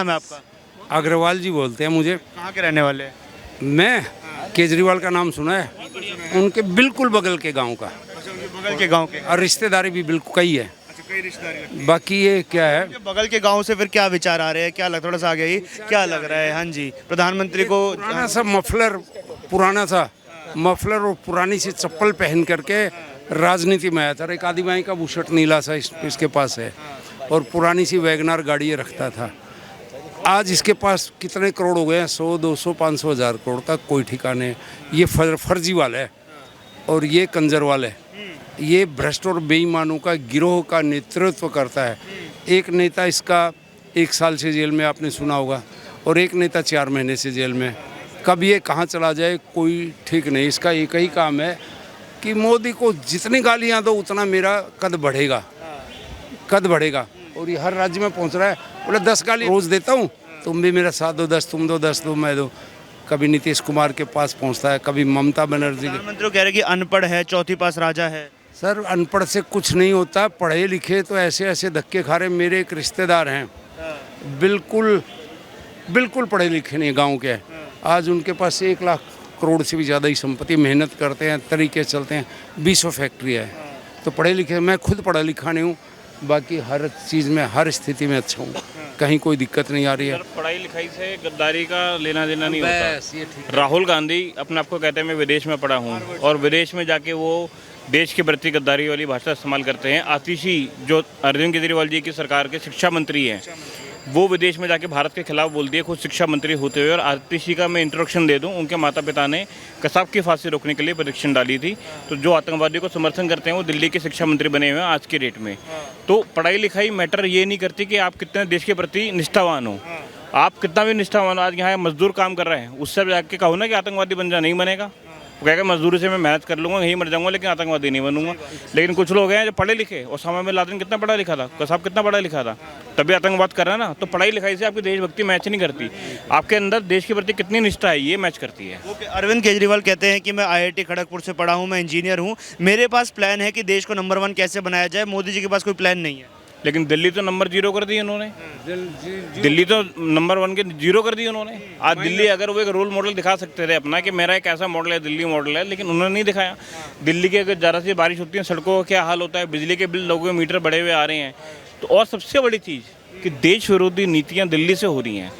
नाम है आपका? अग्रवाल जी बोलते हैं मुझे। कहाँ के रहने वाले हैं? मैं केजरीवाल का नाम सुना है, उनके बिल्कुल बगल के गांव का, अच्छा, उनके बगल के गांव के। और रिश्तेदारी भी बिल्कुल कई है। अच्छा, कई रिश्तेदारी लगती है। बाकी ये क्या है, उनके बगल के गांव से फिर क्या विचार आ रहे हैं, क्या लग, थोड़ा सा आगे ही क्या लग रहा है? हाँ जी, प्रधानमंत्री को पुराना सा मफलर, पुराना सा मफलर और पुरानी सी चप्पल पहन करके राजनीति में आया था। एक आदि बाई का बुशर्ट नीला सा इसके पास है, और पुरानी सी वैगनार गाड़ी ये रखता था। आज इसके पास कितने करोड़ हो गए हैं, 100, 200, 500, 1000 करोड़ का कोई ठिकाने। ये फर्जी वाला है और ये कंजर वाला है। ये भ्रष्ट और बेईमानों का गिरोह का नेतृत्व करता है। एक नेता इसका 1 साल से जेल में, आपने सुना होगा, और एक नेता 4 महीने से जेल में। कब ये कहाँ चला जाए कोई ठीक नहीं। इसका एक ही काम है कि मोदी को जितनी गालियाँ दो उतना मेरा कद बढ़ेगा, कद बढ़ेगा। और ये हर राज्य में पहुंच रहा है। बोले 10 गाली रोज देता हूँ, तुम भी मेरा साथ दो, 10 तुम दो, 10 दो मैं दो। कभी नीतीश कुमार के पास पहुंचता है, कभी ममता बनर्जी के। प्रधानमंत्री कह रहे हैं कि अनपढ़ है, चौथी पास राजा है। सर, अनपढ़ से कुछ नहीं होता, पढ़े लिखे तो ऐसे ऐसे धक्के खा रहे। मेरे एक रिश्तेदार हैं, बिल्कुल बिल्कुल पढ़े लिखे नहीं, गाँव के। आज उनके पास 1 लाख करोड़ से भी ज़्यादा ही संपत्ति, मेहनत करते हैं, तरीके चलते हैं, 20 फैक्ट्री है। तो पढ़े लिखे, मैं खुद पढ़ा लिखा नहीं हूँ, बाकी हर चीज़ में, हर स्थिति में अच्छा हूँ, कहीं कोई दिक्कत नहीं आ रही है। पढ़ाई लिखाई से गद्दारी का लेना देना नहीं बस होता। ये ठीक। राहुल गांधी अपने आप को कहते हैं मैं विदेश में पढ़ा हूँ, और विदेश में जाके वो देश के प्रति गद्दारी वाली भाषा इस्तेमाल करते हैं। आतिशी जो अरविंद केजरीवाल जी की सरकार के शिक्षा मंत्री हैं, वो विदेश में जाके भारत के खिलाफ बोलती है, खुद शिक्षा मंत्री होते हुए। और आतिशी का मैं इंट्रोडक्शन दे दूं, उनके माता पिता ने कसाब की फांसी रोकने के लिए परीक्षण डाली थी। तो जो आतंकवादी को समर्थन करते हैं वो दिल्ली के शिक्षा मंत्री बने हुए हैं आज के डेट में। तो पढ़ाई लिखाई मैटर ये नहीं करती कि आप कितने देश के प्रति निष्ठावान हो। आप कितना भी निष्ठावान हो, आज यहाँ मजदूर काम कर रहे हैं, उससे जाके कहो ना कि आतंकवादी बन जा, नहीं बनेगा। वो कहेगा मजदूरी से मैं मेहनत कर लूँगा, यहीं मर जाऊँगा, लेकिन आतंकवादी नहीं बनूंगा। लेकिन कुछ लोग हैं जो पढ़े लिखे, और समय में लादेन कितना पढ़ा लिखा था, कसाब कितना पढ़ा लिखा था, तभी आतंकवाद कर रहा है ना। तो पढ़ाई लिखाई से आपकी देशभक्ति मैच नहीं करती, आपके अंदर देश के प्रति कितनी निष्ठा है ये मैच करती है। अरविंद केजरीवाल कहते हैं कि मैं IIT खड़गपुर से पढ़ा हूँ, मैं इंजीनियर हूँ, मेरे पास प्लान है कि देश को नंबर 1 कैसे बनाया जाए। मोदी जी के पास कोई प्लान नहीं है। लेकिन दिल्ली तो नंबर 0 कर दी उन्होंने। दिल्ली तो नंबर 1 के 0 कर दी उन्होंने। आज दिल्ली अगर वो एक रोल मॉडल दिखा सकते थे अपना कि मेरा एक ऐसा मॉडल है, दिल्ली मॉडल है, लेकिन उन्होंने नहीं दिखाया। दिल्ली के अगर ज़रा सी बारिश होती है, सड़कों का क्या हाल होता है, बिजली के बिल, लोगों के मीटर बढ़े हुए आ रहे हैं। तो और सबसे बड़ी चीज़ कि देश विरोधी नीतियाँ दिल्ली से हो रही हैं।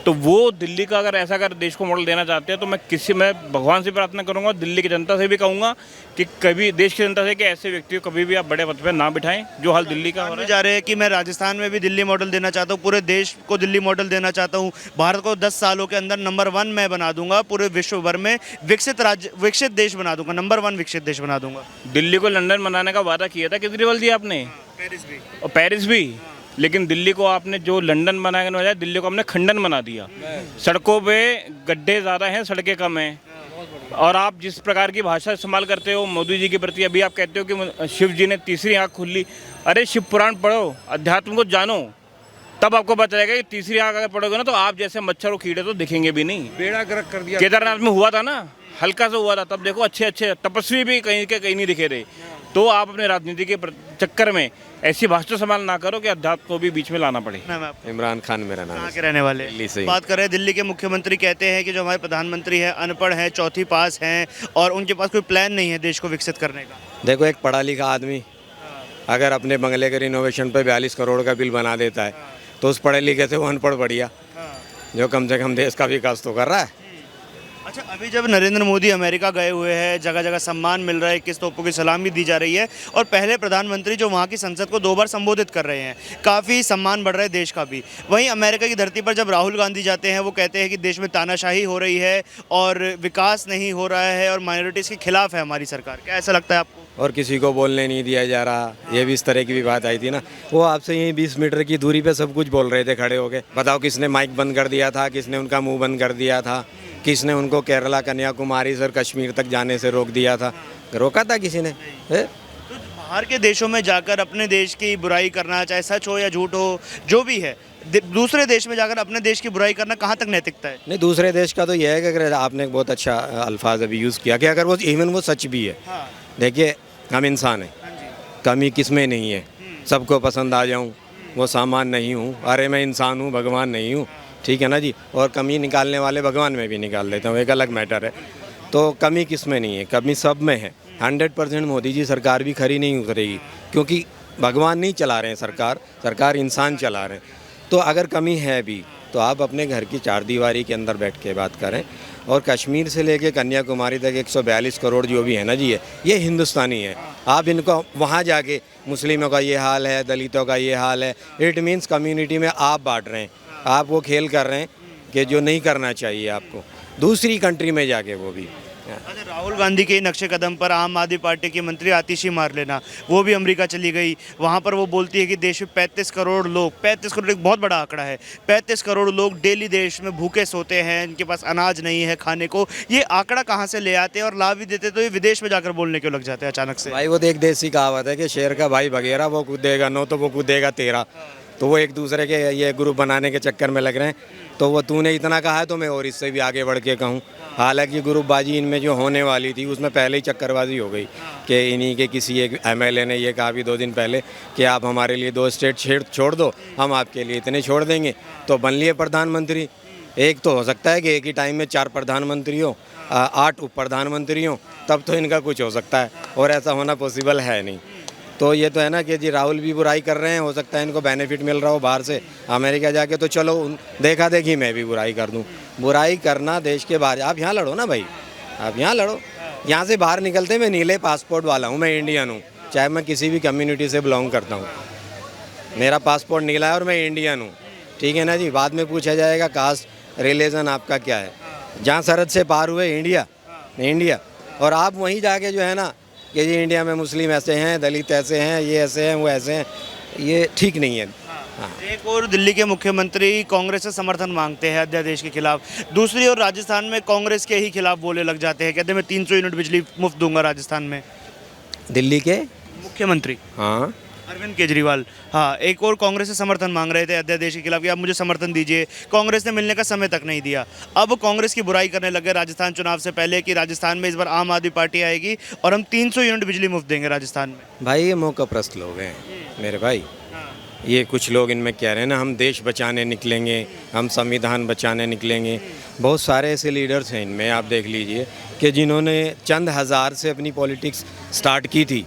तो वो दिल्ली का अगर ऐसा अगर देश को मॉडल देना चाहते हैं, तो मैं भगवान से प्रार्थना करूंगा, दिल्ली की जनता से भी कहूंगा कि कभी देश की जनता से कि ऐसे व्यक्ति को कभी भी आप बड़े पद पर ना बिठाएं, जो हाल दिल्ली का हो रहा है। जा रहे हैं कि मैं राजस्थान में भी दिल्ली मॉडल देना चाहता हूँ, पूरे देश को दिल्ली मॉडल देना चाहता हूँ, भारत को 10 सालों के अंदर नंबर 1 मैं बना दूंगा, पूरे विश्व भर में विकसित देश बना दूंगा, नंबर 1 विकसित देश बना दूंगा। दिल्ली को लंदन बनाने का वादा किया था केजरीवाल जी आपने, और पेरिस भी। लेकिन दिल्ली को आपने जो लंदन बनाने के बजाय दिल्ली को हमने खंडन बना दिया। सड़कों पे गड्ढे ज़्यादा हैं, सड़कें कम हैं। और आप जिस प्रकार की भाषा इस्तेमाल करते हो मोदी जी के प्रति, अभी आप कहते हो कि शिव जी ने तीसरी आँख खोली। अरे शिव पुराण पढ़ो, अध्यात्म को जानो, तब आपको पता चलेगा कि तीसरी आँख अगर पढ़ोगे ना तो आप जैसे मच्छर और कीड़े तो दिखेंगे भी नहीं। बेड़ा गर्क कर दिया। केदारनाथ में हुआ था ना, हल्का सा हुआ था, तब देखो अच्छे अच्छे तपस्वी भी कहीं के कहीं नहीं दिखे थे। तो आप अपने राजनीति के चक्कर में ऐसी भाषा संभाल ना करो कि अध्यात्म को भी बीच में लाना पड़े। इमरान खान मेरा नाम कहाँ है। के रहने वाले? दिल्ली से ही। बात कर रहे हैं, दिल्ली के मुख्यमंत्री कहते हैं कि जो हमारे प्रधानमंत्री हैं अनपढ़ हैं, चौथी पास हैं, और उनके पास कोई प्लान नहीं है देश को विकसित करने का। देखो, एक पढ़ा लिखा आदमी अगर अपने बंगले के रिनोवेशन पे 42 करोड़ का बिल बना देता है, तो उस पढ़े लिखे से वो अनपढ़ बढ़िया, जो कम से कम देश का विकास तो कर रहा है। अच्छा, अभी जब नरेंद्र मोदी अमेरिका गए हुए हैं, जगह जगह सम्मान मिल रहा है, 21 तोपों की सलामी दी जा रही है, और पहले प्रधानमंत्री जो वहाँ की संसद को 2 बार संबोधित कर रहे हैं, काफ़ी सम्मान बढ़ रहा है देश का भी। वहीं अमेरिका की धरती पर जब राहुल गांधी जाते हैं, वो कहते हैं कि देश में तानाशाही हो रही है और विकास नहीं हो रहा है और माइनॉरिटीज़ के खिलाफ है हमारी सरकार। क्या ऐसा लगता है आपको? और किसी को बोलने नहीं दिया जा रहा, ये भी इस तरह की भी बात आई थी ना। वो आपसे यही 20 मीटर की दूरी पे सब कुछ बोल रहे थे खड़े होके। बताओ किसने माइक बंद कर दिया था, किसने उनका मुंह बंद कर दिया था, किसने उनको केरला, कन्याकुमारी से कश्मीर तक जाने से रोक दिया था? रोका था किसी ने? तो बाहर के देशों में जाकर अपने देश की बुराई करना, चाहे सच हो या झूठ हो, जो भी है, दूसरे देश में जाकर अपने देश की बुराई करना कहाँ तक नैतिकता है? नहीं, दूसरे देश का तो यह है कि अगर आपने एक बहुत अच्छा अल्फाज अभी यूज़ किया कि अगर वो इवन वो सच भी है। देखिए, हम इंसान हैं, कमी किस में नहीं है, सबको पसंद आ जाऊं, वो सामान नहीं हूँ। अरे मैं इंसान हूँ, भगवान नहीं हूँ, ठीक है ना जी। और कमी निकालने वाले भगवान में भी निकाल देता हूँ, एक अलग मैटर है। तो कमी किस में नहीं है, कमी सब में है। 100% मोदी जी सरकार भी खरी नहीं उतरेगी, क्योंकि भगवान नहीं चला रहे हैं सरकार, सरकार इंसान चला रहे हैं। तो अगर कमी है भी तो आप अपने घर की चारदीवारी के अंदर बैठ के बात करें। और कश्मीर से लेके कन्याकुमारी तक 142 करोड़ जो भी है ना जी, ये हिंदुस्तानी है। आप इनको वहाँ जाके मुस्लिमों का ये हाल है, दलितों का ये हाल है, इट मीन्स कम्युनिटी में आप बांट रहे हैं, आप वो खेल कर रहे हैं कि जो नहीं करना चाहिए आपको दूसरी कंट्री में जाके, वो भी। अच्छा, राहुल गांधी के नक्शे कदम पर आम आदमी पार्टी की मंत्री आतिशी मारलेना वो भी अमेरिका चली गई। वहाँ पर वो बोलती है कि देश में 35 करोड़ लोग, 35 करोड़ एक बहुत बड़ा आंकड़ा है, 35 करोड़ लोग डेली देश में भूखे सोते हैं, इनके पास अनाज नहीं है खाने को। ये आंकड़ा कहाँ से ले आते हैं और लाभ भी देते, तो ये विदेश में जाकर बोलने क्यों लग जाते हैं अचानक से? भाई वो तो एक देसी कहावत है कि शेर का भाई बगेरा, वो कूदेगा 9 तो वो कूदेगा 13। तो वो एक दूसरे के ये ग्रुप बनाने के चक्कर में लग रहे हैं। तो वो तूने इतना कहा है तो मैं और इससे भी आगे बढ़ के कहूँ। हालांकि ग्रुपबाजी इनमें जो होने वाली थी उसमें पहले ही चक्करबाजी हो गई कि इन्हीं के किसी एक एमएलए ने ये कहा भी 2 दिन पहले कि आप हमारे लिए 2 स्टेट छोड़ दो, हम आपके लिए इतने छोड़ देंगे। तो बन लिए प्रधानमंत्री। एक तो हो सकता है कि एक ही टाइम में 4 प्रधानमंत्री हो, 8 उप प्रधानमंत्री हो, तब तो इनका कुछ हो सकता है, और ऐसा होना पॉसिबल है नहीं। तो ये तो है ना कि जी राहुल भी बुराई कर रहे हैं, हो सकता है इनको बेनिफिट मिल रहा हो बाहर से अमेरिका जाके, तो चलो देखा देखी मैं भी बुराई कर दूं। बुराई करना देश के बाहर, आप यहाँ लड़ो ना भाई, आप यहाँ लड़ो। यहाँ से बाहर निकलते मैं नीले पासपोर्ट वाला हूँ, मैं इंडियन हूँ, चाहे मैं किसी भी कम्युनिटी से बिलोंग करता हूँ, मेरा पासपोर्ट नीला है और मैं इंडियन हूँ, ठीक है ना जी। बाद में पूछा जाएगा कास्ट रिलीजन आपका क्या है, जहाँ सरहद से पार हुए इंडिया, और आप वहीं जाके जो है ना कि जी इंडिया में मुस्लिम ऐसे हैं, दलित ऐसे हैं, ये ऐसे हैं, वो ऐसे हैं, ये ठीक नहीं है। हाँ। एक और दिल्ली के मुख्यमंत्री कांग्रेस से समर्थन मांगते हैं अध्यादेश के खिलाफ, दूसरी ओर राजस्थान में कांग्रेस के ही खिलाफ बोले लग जाते हैं, कहते हैं मैं 300 यूनिट बिजली मुफ्त दूंगा राजस्थान में। दिल्ली के मुख्यमंत्री हाँ अरविंद केजरीवाल, हाँ, एक और कांग्रेस से समर्थन मांग रहे थे अध्यादेश के खिलाफ कि आप मुझे समर्थन दीजिए। कांग्रेस ने मिलने का समय तक नहीं दिया। अब कांग्रेस की बुराई करने लगे राजस्थान चुनाव से पहले कि राजस्थान में इस बार आम आदमी पार्टी आएगी और हम 300 यूनिट बिजली मुफ्त देंगे राजस्थान में। भाई, ये मौकाप्रस्त लोग हैं मेरे भाई। ये कुछ लोग इनमें कह रहे हैं ना हम देश बचाने निकलेंगे, हम संविधान बचाने निकलेंगे। बहुत सारे ऐसे लीडर्स हैं इनमें, आप देख लीजिए कि जिन्होंने चंद हज़ार से अपनी पॉलिटिक्स स्टार्ट की थी,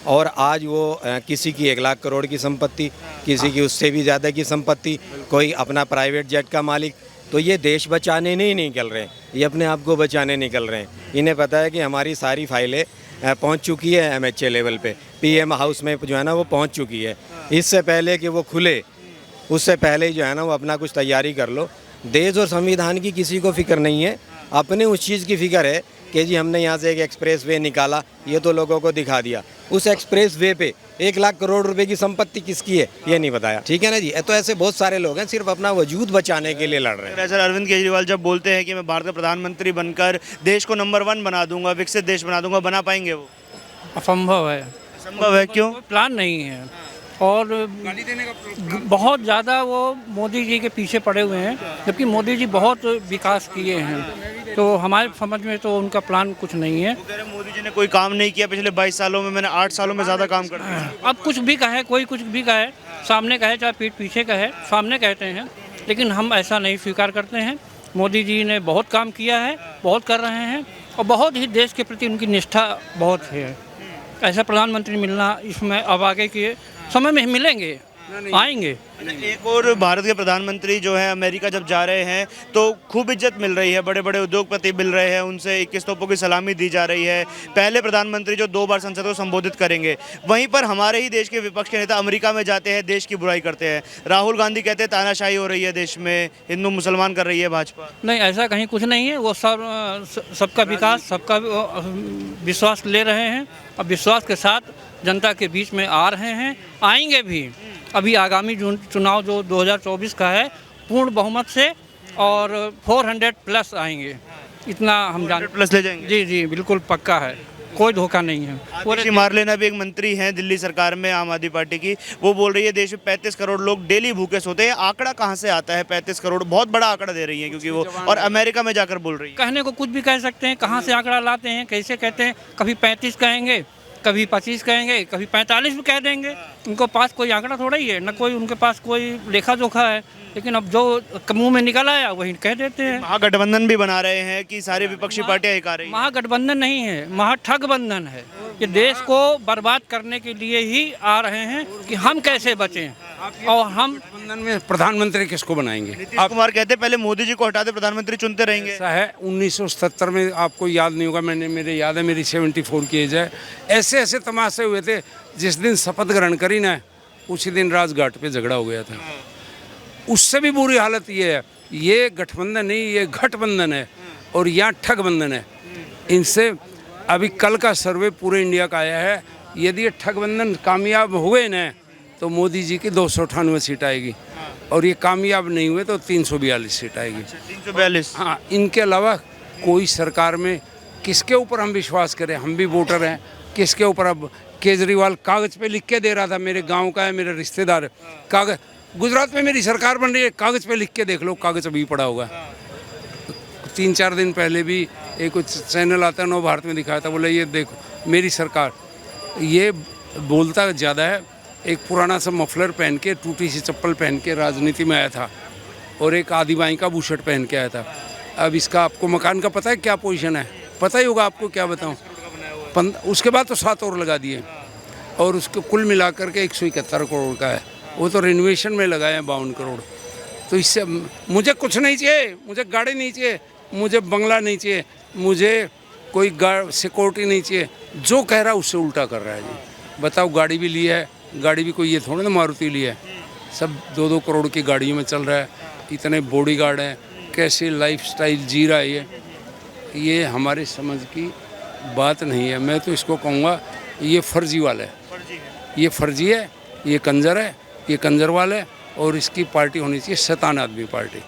और आज वो किसी की 1 लाख करोड़ की संपत्ति, किसी की उससे भी ज़्यादा की संपत्ति, कोई अपना प्राइवेट जेट का मालिक। तो ये देश बचाने नहीं निकल रहे हैं, ये अपने आप को बचाने निकल रहे हैं। इन्हें पता है कि हमारी सारी फाइलें पहुंच चुकी है MHA लेवल पे, PM हाउस में जो है ना वो पहुंच चुकी है। इससे पहले कि वो खुले, उससे पहले ही जो है ना वो अपना कुछ तैयारी कर लो। देश और संविधान की किसी को फिक्र नहीं है, अपने उस चीज़ की फिक्र है कि जी हमने यहाँ से एक एक्सप्रेस वे निकाला, ये तो लोगों को दिखा दिया। उस एक्सप्रेस वे पे 1 लाख करोड़ रुपए की संपत्ति किसकी है ये नहीं बताया, ठीक है ना जी। तो ऐसे बहुत सारे लोग हैं सिर्फ अपना वजूद बचाने के लिए लड़ रहे हैं। सर, अरविंद केजरीवाल जब बोलते हैं कि मैं भारत का प्रधानमंत्री बनकर देश को नंबर 1 बना दूंगा, विकसित देश बना दूंगा, बना पाएंगे वो? असंभव है। संभव है, क्यों? कोई प्लान नहीं है, और बहुत ज़्यादा वो मोदी जी के पीछे पड़े हुए हैं, जबकि मोदी जी बहुत विकास किए हैं। तो हमारे समझ में तो उनका प्लान कुछ नहीं है। वो कह रहे हैं मोदी जी ने कोई काम नहीं किया पिछले 22 सालों में, मैंने 8 सालों में ज़्यादा काम कर दिया। अब कुछ भी कहे, कोई कुछ भी कहे, सामने कहे चाहे पीठ पीछे कहे, सामने कहते हैं, लेकिन हम ऐसा नहीं स्वीकार करते हैं। मोदी जी ने बहुत काम किया है, बहुत कर रहे हैं, और बहुत ही देश के प्रति उनकी निष्ठा बहुत है। ऐसा प्रधानमंत्री मिलना इसमें अब आगे के समय में मिलेंगे, आएंगे। एक और भारत के प्रधानमंत्री जो है अमेरिका जब जा रहे हैं तो खूब इज्जत मिल रही है, बड़े बड़े उद्योगपति मिल रहे हैं, उनसे 21 तोपों की सलामी दी जा रही है। पहले प्रधानमंत्री जो 2 बार संसद को संबोधित करेंगे। वहीं पर हमारे ही देश के विपक्ष के नेता अमेरिका में जाते हैं, देश की बुराई करते हैं। राहुल गांधी कहते हैं तानाशाही हो रही है देश में, हिंदू मुसलमान कर रही है भाजपा। नहीं, ऐसा कहीं कुछ नहीं है। वो सबका विकास, सबका विश्वास ले रहे हैं, अब विश्वास के साथ जनता के बीच में आ रहे हैं, आएंगे भी। अभी आगामी चुनाव जो 2024 का है, पूर्ण बहुमत से और 400 प्लस आएंगे, इतना हम जानते। 100 प्लस ले जाएंगे? जी जी, बिल्कुल पक्का है, कोई धोखा नहीं है। आतिशी मारलेना भी एक मंत्री हैं दिल्ली सरकार में आम आदमी पार्टी की, वो बोल रही है देश में 35 करोड़ लोग डेली भूखे सोते हैं। आंकड़ा कहाँ से आता है 35 करोड़? बहुत बड़ा आंकड़ा दे रही है क्योंकि वो, और अमेरिका में जाकर बोल रही है। कहने को कुछ भी कह सकते हैं, कहाँ से आंकड़ा लाते हैं, कैसे कहते हैं, कभी 35 कहेंगे, कभी 25 कहेंगे, कभी 45 भी कह देंगे। उनको पास कोई आंकड़ा थोड़ा ही है, न कोई उनके पास कोई लेखा जोखा है। लेकिन अब जो मुंह में निकल आया वही कह देते हैं। महागठबंधन भी बना रहे हैं कि सारी विपक्षी पार्टियां एक आ रही हैं। महागठबंधन नहीं है, महाठगबंधन है। ये देश को बर्बाद करने के लिए ही आ रहे हैं कि हम कैसे बचें। और हम गठबंधन में प्रधानमंत्री किसको बनाएंगे? नीतीश कुमार कहते पहले मोदी जी को हटा दे, प्रधानमंत्री चुनते रहेंगे। ऐसा है 1977 में, आपको याद नहीं होगा, मेरे याद है, मेरी 74 की एज है। ऐसे ऐसे तमाशे हुए थे। जिस दिन शपथ ग्रहण करी ना, उसी दिन राजघाट पे झगड़ा हो गया था। उससे भी बुरी हालत ये है। ये गठबंधन नहीं, ये घटबंधन है और यहाँ ठगबंधन है। इनसे अभी कल का सर्वे पूरे इंडिया का आया है। यदि ये ठगबंधन कामयाब हुए ना तो मोदी जी की 298 सीट आएगी, और ये कामयाब नहीं हुए तो 342 सीट आएगी। 342। हाँ, इनके अलावा कोई सरकार में किसके ऊपर हम विश्वास करें? हम भी वोटर हैं। किसके ऊपर? अब केजरीवाल कागज़ पे लिख के दे रहा था, मेरे गांव का है, मेरे रिश्तेदार है। कागज़, गुजरात में मेरी सरकार बन रही है, कागज़ पे लिख के देख लो, कागज़ अभी पड़ा होगा। 3-4 दिन पहले भी एक कुछ चैनल आता है, नव भारत में दिखाया था, बोले ये देखो मेरी सरकार। ये बोलता ज़्यादा है। एक पुराना सा मफलर पहन के, टूटी सी चप्पल पहन के राजनीति में आया था, और एक आदि बाई का बूशर्ट पहन के आया था। अब इसका आपको मकान का पता है क्या पोजीशन है? पता ही होगा आपको, क्या बताऊं। उसके बाद तो 7 और लगा दिए, और उसको कुल मिलाकर के 171 करोड़ का है। वो तो रिनोवेशन में लगाए हैं 52 करोड़। तो इससे मुझे कुछ नहीं चाहिए, मुझे गाड़ी नहीं चाहिए, मुझे बंगला नहीं चाहिए, मुझे कोई सिक्योरिटी नहीं चाहिए। जो कह रहा है उससे उल्टा कर रहा है जी। बताओ, गाड़ी भी ली है, गाड़ी भी कोई ये थोड़ा ना मारुति ली है, सब 2-2 करोड़ की गाड़ियों में चल रहा है। इतने बॉडीगार्ड हैं, कैसे लाइफस्टाइल जी रहा है ये हमारे समझ की बात नहीं है। मैं तो इसको कहूँगा ये फर्जीवाल है, ये फर्जी है, ये कंजर है, ये कंजरवाल है, और इसकी पार्टी होनी चाहिए शैतान आदमी पार्टी।